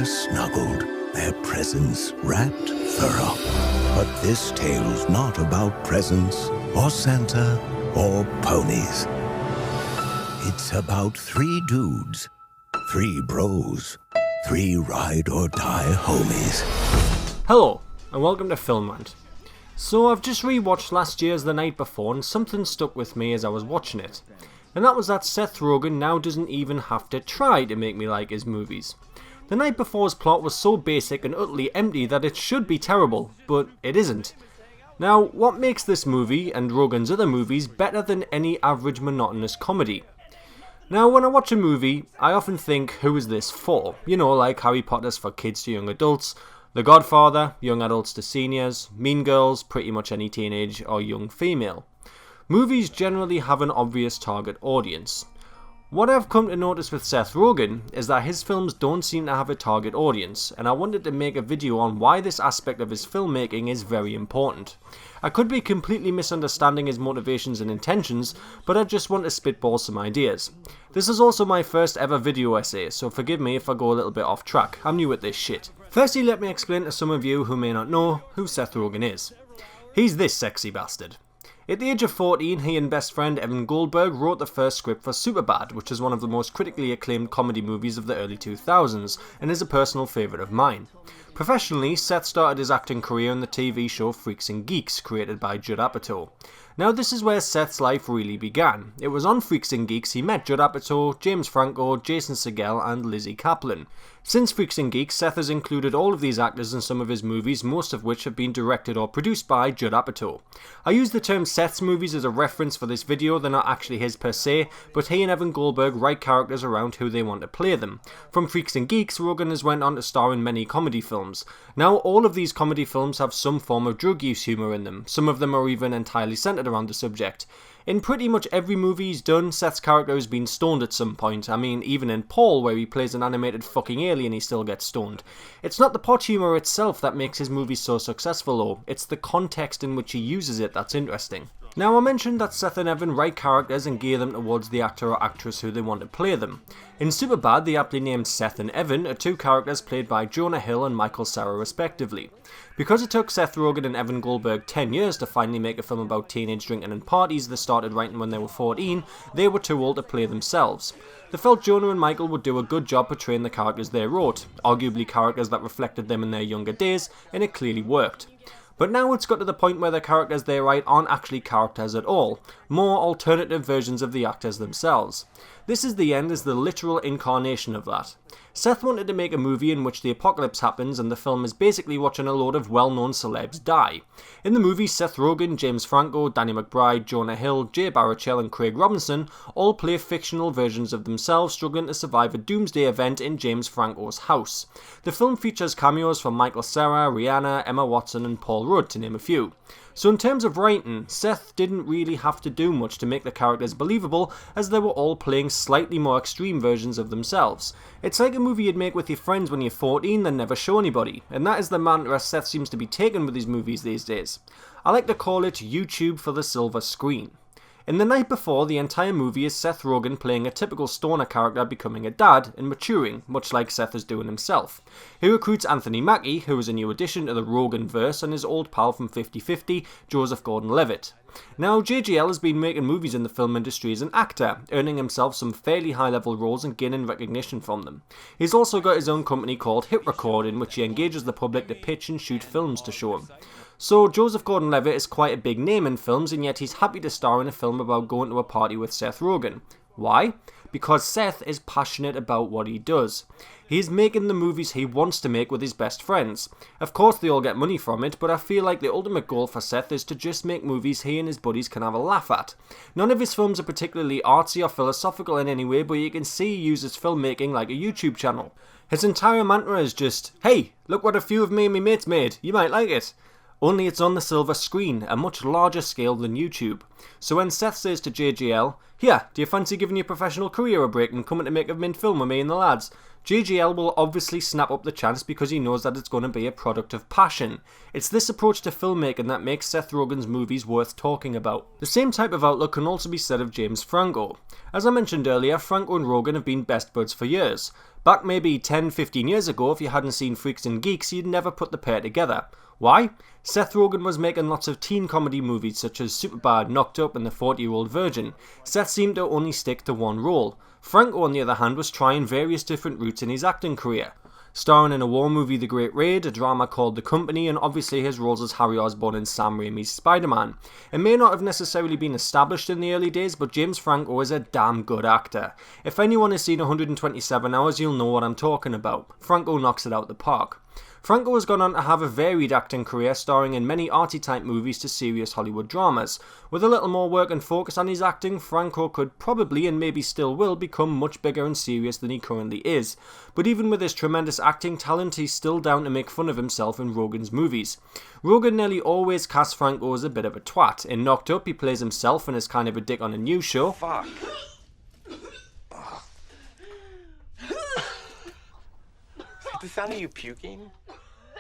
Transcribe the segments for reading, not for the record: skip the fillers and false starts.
were snuggled, their presents wrapped thorough. But this tale's not about presents or Santa or ponies. It's about 3 dudes, 3 bros, 3 ride-or-die homies. Hello, and welcome to Film Rant. So I've just rewatched last year's The Night Before, and something stuck with me as I was watching it. And that was that Seth Rogen now doesn't even have to try to make me like his movies. The Night Before's plot was so basic and utterly empty that it should be terrible, but it isn't. Now, what makes this movie, and Rogen's other movies, better than any average monotonous comedy? Now, when I watch a movie, I often think, who is this for? You know, like Harry Potter's for kids to young adults, The Godfather, young adults to seniors, Mean Girls, pretty much any teenage or young female. Movies generally have an obvious target audience. What I've come to notice with Seth Rogen is that his films don't seem to have a target audience, and I wanted to make a video on why this aspect of his filmmaking is very important. I could be completely misunderstanding his motivations and intentions, but I just want to spitball some ideas. This is also my first ever video essay, so forgive me if I go a little bit off track. I'm new at this shit. Firstly, let me explain to some of you who may not know who Seth Rogen is. He's this sexy bastard. At the age of 14, he and best friend Evan Goldberg wrote the first script for Superbad, which is one of the most critically acclaimed comedy movies of the early 2000s, and is a personal favourite of mine. Professionally, Seth started his acting career in the TV show Freaks and Geeks, created by Judd Apatow. Now this is where Seth's life really began. It was on Freaks and Geeks he met Judd Apatow, James Franco, Jason Segel and Lizzie Kaplan. Since Freaks and Geeks, Seth has included all of these actors in some of his movies, most of which have been directed or produced by Judd Apatow. I use the term Seth's movies as a reference for this video. They're not actually his per se, but he and Evan Goldberg write characters around who they want to play them. From Freaks and Geeks, Rogen has went on to star in many comedy films. Now all of these comedy films have some form of drug use humour in them. Some of them are even entirely centred around the subject. In pretty much every movie he's done, Seth's character has been stoned at some point. I mean, even in Paul, where he plays an animated fucking alien, he still gets stoned. It's not the pot humour itself that makes his movies so successful though, it's the context in which he uses it that's interesting. Now I mentioned that Seth and Evan write characters and gear them towards the actor or actress who they want to play them. In Superbad, the aptly named Seth and Evan are 2 characters played by Jonah Hill and Michael Cera respectively. Because it took Seth Rogen and Evan Goldberg 10 years to finally make a film about teenage drinking and parties they started writing when they were 14, they were too old to play themselves. They felt Jonah and Michael would do a good job portraying the characters they wrote, arguably characters that reflected them in their younger days, and it clearly worked. But now it's got to the point where the characters they write aren't actually characters at all, more alternative versions of the actors themselves. This is the End is the literal incarnation of that. Seth wanted to make a movie in which the apocalypse happens and the film is basically watching a load of well-known celebs die. In the movie, Seth Rogen, James Franco, Danny McBride, Jonah Hill, Jay Baruchel and Craig Robinson all play fictional versions of themselves struggling to survive a doomsday event in James Franco's house. The film features cameos from Michael Cera, Rihanna, Emma Watson and Paul Rudd, to name a few. So in terms of writing, Seth didn't really have to do much to make the characters believable, as they were all playing slightly more extreme versions of themselves. It's like a movie you'd make with your friends when you're 14 then never show anybody, and that is the mantra Seth seems to be taking with his movies these days. I like to call it YouTube for the silver screen. In The Night Before, the entire movie is Seth Rogen playing a typical stoner character becoming a dad and maturing, much like Seth is doing himself. He recruits Anthony Mackie, who is a new addition to the Rogen-verse, and his old pal from 50/50, Joseph Gordon-Levitt. Now, JGL has been making movies in the film industry as an actor, earning himself some fairly high-level roles and gaining recognition from them. He's also got his own company called Hit Record, in which he engages the public to pitch and shoot films to show him. So Joseph Gordon-Levitt is quite a big name in films, and yet he's happy to star in a film about going to a party with Seth Rogen. Why? Because Seth is passionate about what he does. He's making the movies he wants to make with his best friends. Of course they all get money from it, but I feel like the ultimate goal for Seth is to just make movies he and his buddies can have a laugh at. None of his films are particularly artsy or philosophical in any way, but you can see he uses filmmaking like a YouTube channel. His entire mantra is just, hey, look what a few of me and my mates made, you might like it. Only it's on the silver screen, a much larger scale than YouTube. So when Seth says to JGL, here, do you fancy giving your professional career a break and coming to make a mint film with me and the lads? JGL will obviously snap up the chance because he knows that it's going to be a product of passion. It's this approach to filmmaking that makes Seth Rogen's movies worth talking about. The same type of outlook can also be said of James Franco. As I mentioned earlier, Franco and Rogen have been best buds for years. Back maybe 10-15 years ago, if you hadn't seen Freaks and Geeks, you'd never put the pair together. Why? Seth Rogen was making lots of teen comedy movies such as Superbad, Knocked Up and The 40-Year-Old Virgin. Seth seemed to only stick to one role. Franco, on the other hand, was trying various different routes in his acting career. Starring in a war movie The Great Raid, a drama called The Company, and obviously his roles as Harry Osborn in Sam Raimi's Spider-Man. It may not have necessarily been established in the early days, but James Franco is a damn good actor. If anyone has seen 127 Hours, you'll know what I'm talking about. Franco knocks it out the park. Franco has gone on to have a varied acting career, starring in many arty-type movies to serious Hollywood dramas. With a little more work and focus on his acting, Franco could probably, and maybe still will, become much bigger and serious than he currently is. But even with his tremendous acting talent, he's still down to make fun of himself in Rogen's movies. Rogen nearly always casts Franco as a bit of a twat. In Knocked Up, he plays himself and is kind of a dick on a news show. Fuck. The sound of you puking?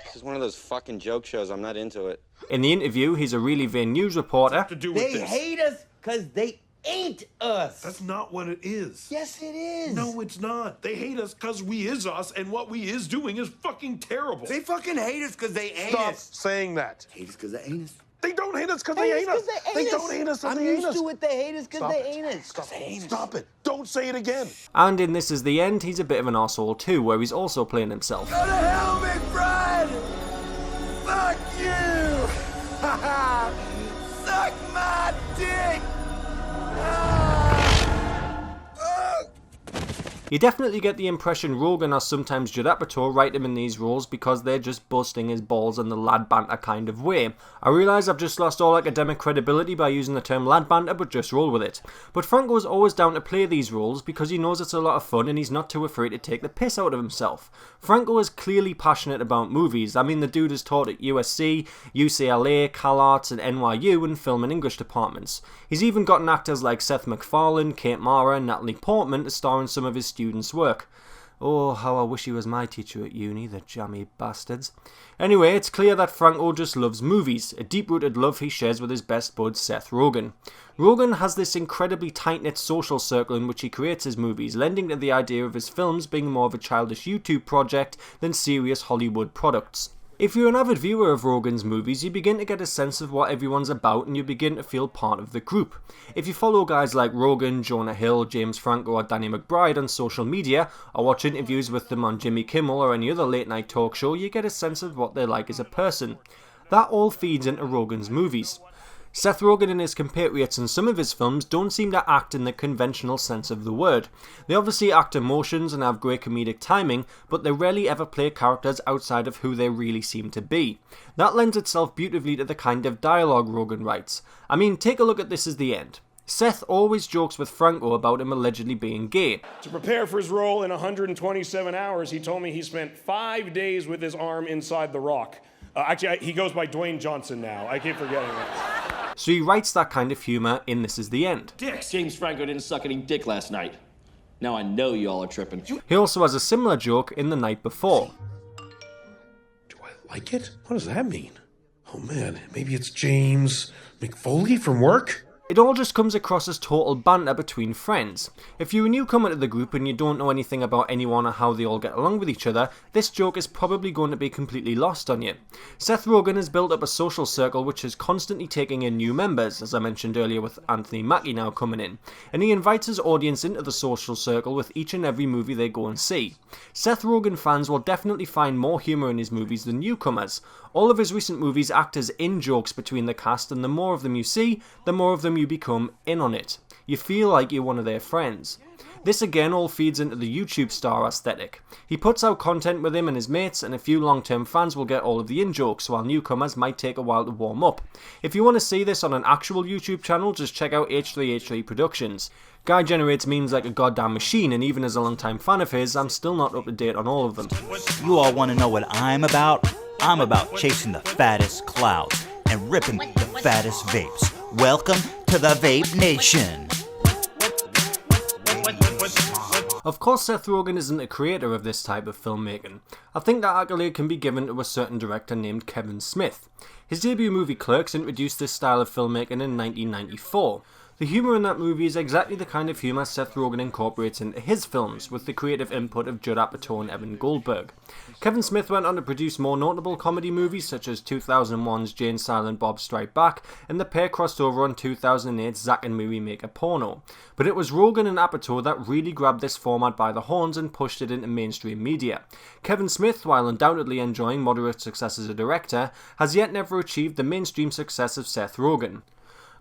This is one of those fucking joke shows. I'm not into it. In the interview, he's a really vain news reporter. They hate us because they ain't us. That's not what it is. Yes, it is. No, it's not. They hate us because we is us, and what we is doing is fucking terrible. They fucking hate us because they ain't Stop us. saying that. Hate us because they ain't us. They don't hate us because they ain't us. They don't hate us because they ain't us. I'm used to it. They hate us because Stop they it. ain't us. Because they ain't us. Stop it. Don't say it again. And in This Is the End, he's a bit of an arsehole too, where he's also playing himself. Go to hell, McBride! Fuck you! Suck my dick! You definitely get the impression Rogen or sometimes Judd Apatow write him in these roles because they're just busting his balls in the lad banter kind of way. I realise I've just lost all academic credibility by using the term lad banter, but just roll with it. But Franco is always down to play these roles because he knows it's a lot of fun and he's not too afraid to take the piss out of himself. Franco is clearly passionate about movies. I mean, the dude is taught at USC, UCLA, CalArts and NYU in film and English departments. He's even gotten actors like Seth MacFarlane, Kate Mara and Natalie Portman to star in some of his students' work. Oh, how I wish he was my teacher at uni, the jammy bastards. Anyway, it's clear that Franco just loves movies, a deep-rooted love he shares with his best bud Seth Rogen. Rogen has this incredibly tight-knit social circle in which he creates his movies, lending to the idea of his films being more of a childish YouTube project than serious Hollywood products. If you're an avid viewer of Rogen's movies, you begin to get a sense of what everyone's about and you begin to feel part of the group. If you follow guys like Rogen, Jonah Hill, James Franco or Danny McBride on social media, or watch interviews with them on Jimmy Kimmel or any other late night talk show, you get a sense of what they're like as a person. That all feeds into Rogen's movies. Seth Rogen and his compatriots in some of his films don't seem to act in the conventional sense of the word. They obviously act emotions and have great comedic timing, but they rarely ever play characters outside of who they really seem to be. That lends itself beautifully to the kind of dialogue Rogen writes. I mean, take a look at This Is the End. Seth always jokes with Franco about him allegedly being gay. To prepare for his role in 127 Hours, he told me he spent 5 days with his arm inside the rock. Actually, he goes by Dwayne Johnson now. I keep forgetting that. So he writes that kind of humour in This Is the End. James Franco didn't suck any dick last night. Now I know y'all are tripping. He also has a similar joke in The Night Before. Do I like it? What does that mean? Oh man, maybe it's James McFoley from work? It all just comes across as total banter between friends. If you're a newcomer to the group and you don't know anything about anyone or how they all get along with each other, this joke is probably going to be completely lost on you. Seth Rogen has built up a social circle which is constantly taking in new members, as I mentioned earlier with Anthony Mackie now coming in, and he invites his audience into the social circle with each and every movie they go and see. Seth Rogen fans will definitely find more humour in his movies than newcomers. All of his recent movies act as in-jokes between the cast, and the more of them you see, the more of them you become in on it. You feel like you're one of their friends. This again all feeds into the YouTube star aesthetic. He puts out content with him and his mates, and a few long-term fans will get all of the in-jokes, while newcomers might take a while to warm up. If you want to see this on an actual YouTube channel, just check out H3H3 Productions. Guy generates memes like a goddamn machine, and even as a long-time fan of his, I'm still not up to date on all of them. You all want to know what I'm about? I'm about chasing the fattest clouds and ripping the fattest vapes. Welcome to the Vape Nation. Of course, Seth Rogen isn't the creator of this type of filmmaking. I think that accolade can be given to a certain director named Kevin Smith. His debut movie Clerks introduced this style of filmmaking in 1994. The humour in that movie is exactly the kind of humour Seth Rogen incorporates into his films, with the creative input of Judd Apatow and Evan Goldberg. Kevin Smith went on to produce more notable comedy movies such as 2001's Jay and Silent Bob Strike Back, and the pair crossed over on 2008's Zack and Miri Make a Porno. But it was Rogen and Apatow that really grabbed this format by the horns and pushed it into mainstream media. Kevin Smith, while undoubtedly enjoying moderate success as a director, has yet never achieved the mainstream success of Seth Rogen.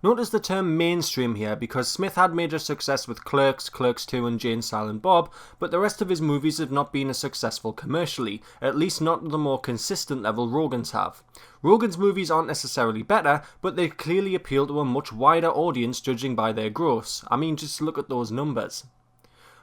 Notice the term mainstream here because Smith had major success with Clerks, Clerks 2 and Jay and Silent Bob, but the rest of his movies have not been as successful commercially, at least not at the more consistent level Rogen's have. Rogen's movies aren't necessarily better, but they clearly appeal to a much wider audience judging by their gross. I mean, just look at those numbers.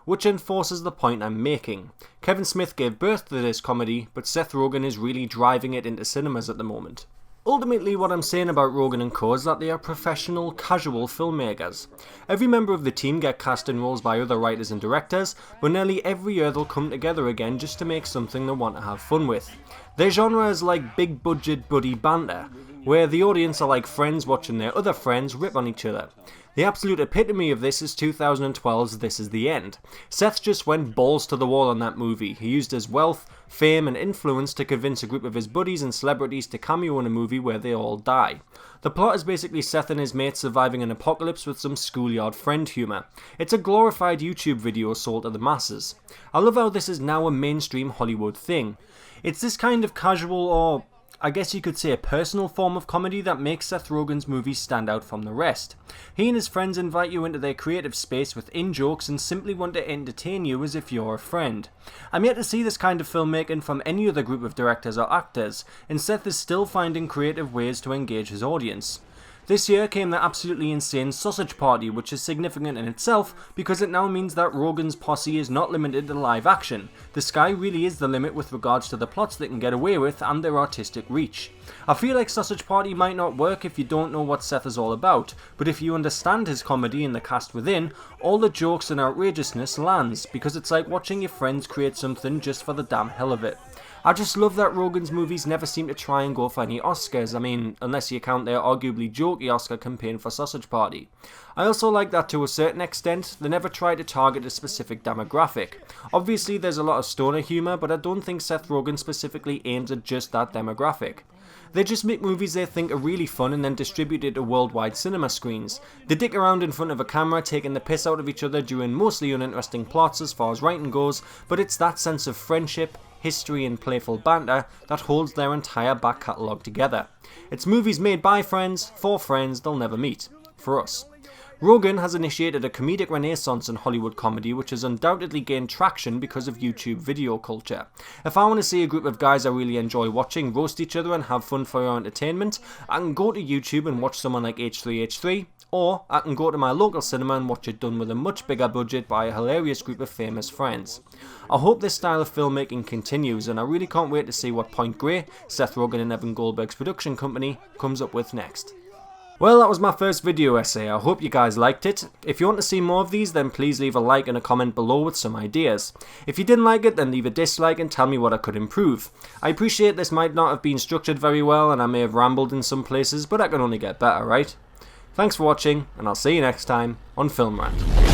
Which enforces the point I'm making. Kevin Smith gave birth to this comedy, but Seth Rogen is really driving it into cinemas at the moment. Ultimately, what I'm saying about Rogen and co is that they are professional, casual filmmakers. Every member of the team get cast in roles by other writers and directors, but nearly every year they'll come together again just to make something they want to have fun with. Their genre is like big budget buddy banter, where the audience are like friends watching their other friends rip on each other. The absolute epitome of this is 2012's This Is the End. Seth just went balls to the wall on that movie. He used his wealth, fame and influence to convince a group of his buddies and celebrities to cameo in a movie where they all die. The plot is basically Seth and his mates surviving an apocalypse with some schoolyard friend humour. It's a glorified YouTube video sold to the masses. I love how this is now a mainstream Hollywood thing. It's this kind of casual, or I guess you could say a personal form of comedy that makes Seth Rogen's movies stand out from the rest. He and his friends invite you into their creative space with in-jokes and simply want to entertain you as if you're a friend. I'm yet to see this kind of filmmaking from any other group of directors or actors, and Seth is still finding creative ways to engage his audience. This year came the absolutely insane Sausage Party, which is significant in itself because it now means that Rogen's posse is not limited to live action. The sky really is the limit with regards to the plots they can get away with and their artistic reach. I feel like Sausage Party might not work if you don't know what Seth is all about, but if you understand his comedy and the cast within, all the jokes and outrageousness lands, because it's like watching your friends create something just for the damn hell of it. I just love that Rogen's movies never seem to try and go for any Oscars, I mean, unless you count their arguably jokey Oscar campaign for Sausage Party. I also like that to a certain extent, they never try to target a specific demographic. Obviously there's a lot of stoner humour, but I don't think Seth Rogen specifically aims at just that demographic. They just make movies they think are really fun and then distribute it to worldwide cinema screens. They dick around in front of a camera taking the piss out of each other during mostly uninteresting plots as far as writing goes, but it's that sense of friendship, history and playful banter that holds their entire back catalogue together. It's movies made by friends, for friends they'll never meet. For us. Rogen has initiated a comedic renaissance in Hollywood comedy which has undoubtedly gained traction because of YouTube video culture. If I want to see a group of guys I really enjoy watching roast each other and have fun for your entertainment, I can go to YouTube and watch someone like H3H3, or I can go to my local cinema and watch it done with a much bigger budget by a hilarious group of famous friends. I hope this style of filmmaking continues, and I really can't wait to see what Point Grey, Seth Rogen and Evan Goldberg's production company, comes up with next. Well, that was my first video essay. I hope you guys liked it. If you want to see more of these, then please leave a like and a comment below with some ideas. If you didn't like it, then leave a dislike and tell me what I could improve. I appreciate this might not have been structured very well and I may have rambled in some places, but I can only get better, right? Thanks for watching, and I'll see you next time on Film Rant.